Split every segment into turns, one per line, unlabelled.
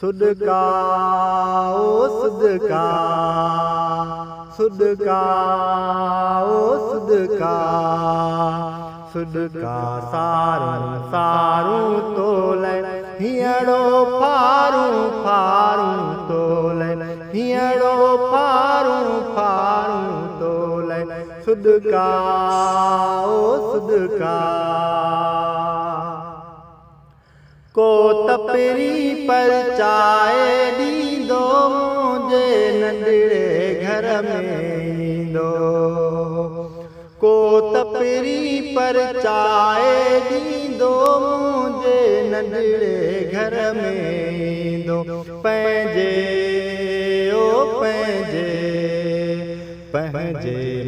सुदका ओ सुदका सुदका ओ सुदका सुदका सारूं सारूं तोले हियड़ो फारूं फारूं तोले हियड़ो फारूं फारूं तोले सुदका ओ सुदका को तपरी पर चाए दीदो मुझे नंढड़े घर में ईंदो को तपरी पर चाए दीदो मुझे नंढड़े घर में ईंदो पंहिंजे ओ पंहिंजे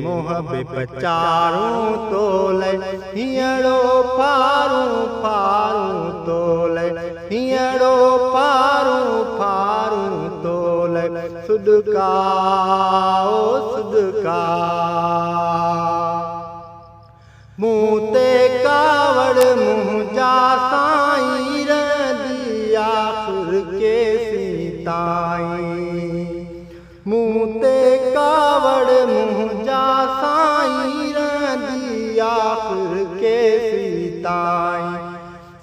मोहबे पचारूं तोले हियड़ो फारूं फारूं तोले हियड़ो फारूं फारूं तोले सुदका ओ सुदका मुँह ते कावड़ मुँहजा साईं रदी आखिर के सीताई मुँह ते कावड़ मुँहजा साईं रदी आखिर के सीताई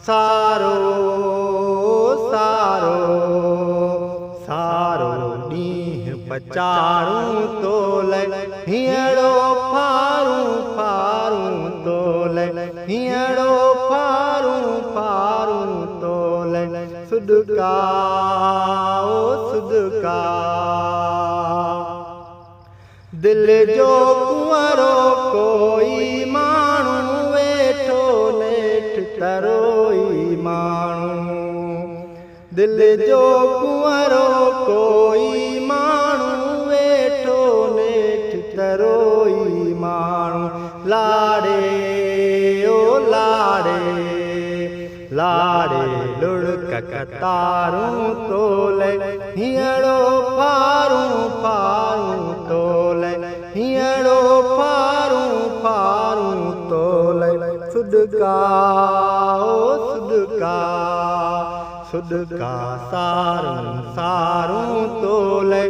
सारो सारो सारो ॾींहुं पचारूं तोले हियड़ो फारूं फारूं तोले हियड़ो फारूं फारूं तोले सुदका ओ सुदका दिल जो कुंवरो कोई माण्हू वेठो नेठ तरोई माण्हू दिल जो कुंवरो कोई माण्हू वेठो नेठ तरोई माण्हू लाड़े ओ लाड़े लाड़े लुढ़क कतारूं तोले हियड़ो फारूं फारूं तोले हियड़ो फारूं फारूं तोले सुदका ओ सुदका सुदका सारूं सारूं तोले